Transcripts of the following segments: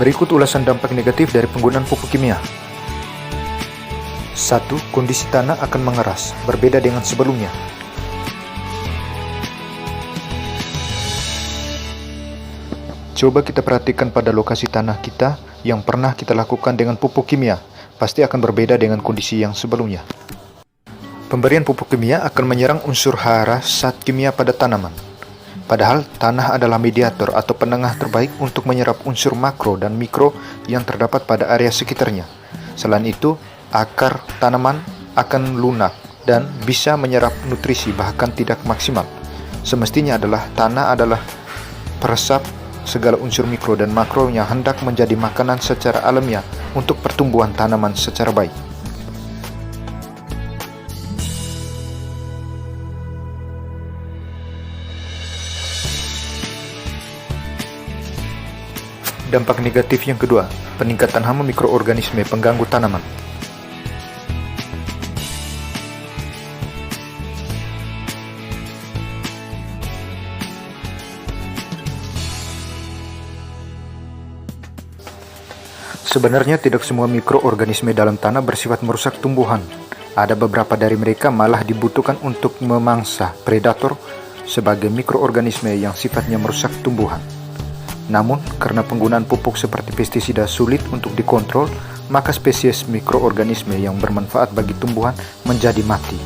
Berikut ulasan dampak negatif dari penggunaan pupuk kimia. 1. Kondisi tanah akan mengeras, berbeda dengan sebelumnya. Coba kita perhatikan pada lokasi tanah kita yang pernah kita lakukan dengan pupuk kimia, pasti akan berbeda dengan kondisi yang sebelumnya. Pemberian pupuk kimia akan menyerang unsur hara zat kimia pada tanaman. Padahal tanah adalah mediator atau penengah terbaik untuk menyerap unsur makro dan mikro yang terdapat pada area sekitarnya. Selain itu, akar tanaman akan lunak dan bisa menyerap nutrisi bahkan tidak maksimal. Semestinya tanah adalah peresap segala unsur mikro dan makro yang hendak menjadi makanan secara alamiah untuk pertumbuhan tanaman secara baik. Dampak negatif yang kedua, peningkatan hama mikroorganisme pengganggu tanaman. Sebenarnya tidak semua mikroorganisme dalam tanah bersifat merusak tumbuhan. Ada beberapa dari mereka malah dibutuhkan untuk memangsa predator sebagai mikroorganisme yang sifatnya merusak tumbuhan. Namun, karena penggunaan pupuk seperti pestisida sulit untuk dikontrol, maka spesies mikroorganisme yang bermanfaat bagi tumbuhan menjadi mati.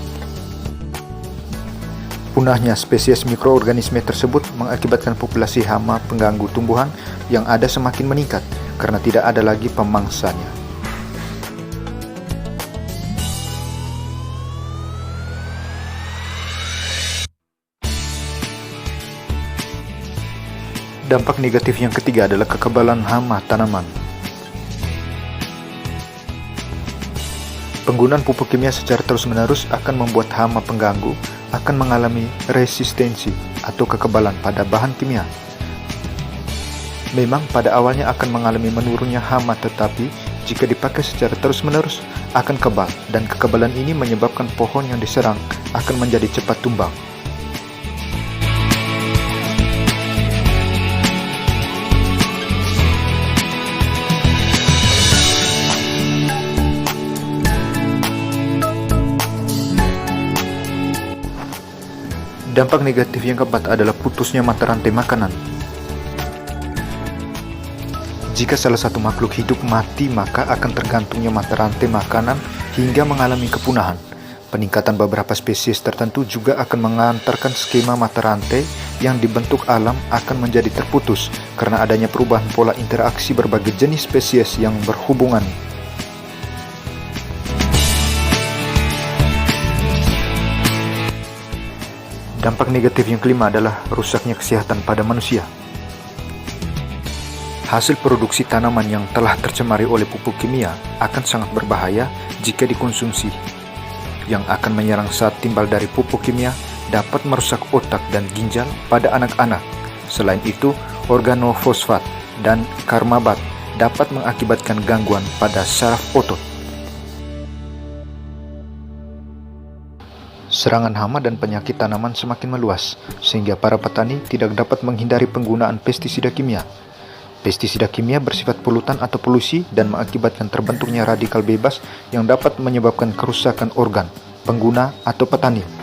Punahnya spesies mikroorganisme tersebut mengakibatkan populasi hama pengganggu tumbuhan yang ada semakin meningkat karena tidak ada lagi pemangsanya. Dampak negatif yang ketiga adalah kekebalan hama tanaman. Penggunaan pupuk kimia secara terus-menerus akan membuat hama pengganggu akan mengalami resistensi atau kekebalan pada bahan kimia. Memang pada awalnya akan mengalami menurunnya hama, tetapi jika dipakai secara terus-menerus akan kebal, dan kekebalan ini menyebabkan pohon yang diserang akan menjadi cepat tumbang. Dampak negatif yang keempat adalah putusnya mata rantai makanan. Jika salah satu makhluk hidup mati, maka akan tergantungnya mata rantai makanan hingga mengalami kepunahan. Peningkatan beberapa spesies tertentu juga akan mengantarkan skema mata rantai yang dibentuk alam akan menjadi terputus karena adanya perubahan pola interaksi berbagai jenis spesies yang berhubungan. Dampak negatif yang kelima adalah rusaknya kesehatan pada manusia. Hasil produksi tanaman yang telah tercemari oleh pupuk kimia akan sangat berbahaya jika dikonsumsi. Yang akan menyerang saat timbal dari pupuk kimia dapat merusak otak dan ginjal pada anak-anak. Selain itu, organofosfat dan karmabat dapat mengakibatkan gangguan pada saraf otot. Serangan hama dan penyakit tanaman semakin meluas, sehingga para petani tidak dapat menghindari penggunaan pestisida kimia. Pestisida kimia bersifat polutan atau polusi dan mengakibatkan terbentuknya radikal bebas yang dapat menyebabkan kerusakan organ, pengguna, atau petani.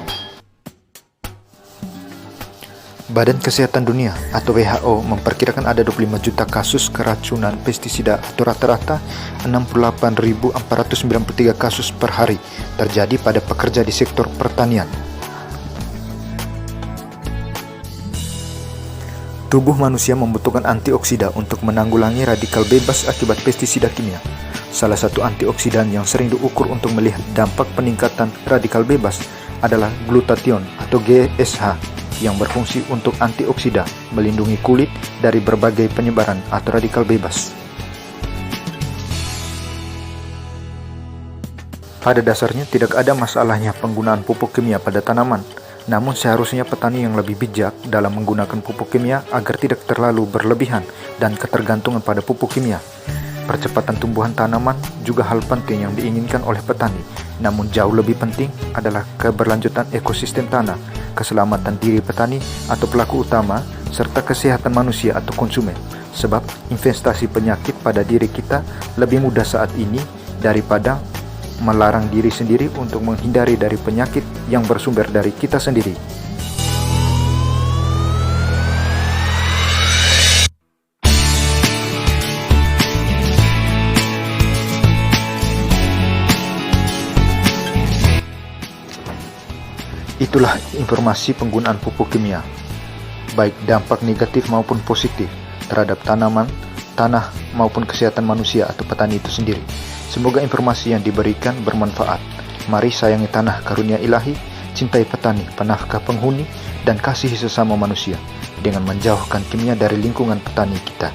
Badan Kesehatan Dunia atau WHO memperkirakan ada 25 juta kasus keracunan pestisida atau rata-rata 68.493 kasus per hari terjadi pada pekerja di sektor pertanian. Tubuh manusia membutuhkan antioksidan untuk menanggulangi radikal bebas akibat pestisida kimia. Salah satu antioksidan yang sering diukur untuk melihat dampak peningkatan radikal bebas adalah glutathione atau GSH, yang berfungsi untuk antioksidan, melindungi kulit dari berbagai penyebaran atau radikal bebas. Pada dasarnya tidak ada masalahnya penggunaan pupuk kimia pada tanaman, namun seharusnya petani yang lebih bijak dalam menggunakan pupuk kimia agar tidak terlalu berlebihan dan ketergantungan pada pupuk kimia. Percepatan tumbuhan tanaman juga hal penting yang diinginkan oleh petani, namun jauh lebih penting adalah keberlanjutan ekosistem tanah, keselamatan diri petani atau pelaku utama, serta kesehatan manusia atau konsumen. sebab investasi penyakit pada diri kita lebih mudah saat ini daripada melarang diri sendiri untuk menghindari dari penyakit yang bersumber dari kita sendiri. Itulah informasi penggunaan pupuk kimia, baik dampak negatif maupun positif terhadap tanaman, tanah, maupun kesehatan manusia atau petani itu sendiri. Semoga informasi yang diberikan bermanfaat. Mari sayangi tanah karunia ilahi, cintai petani, penafkah penghuni, dan kasihi sesama manusia dengan menjauhkan kimia dari lingkungan petani kita.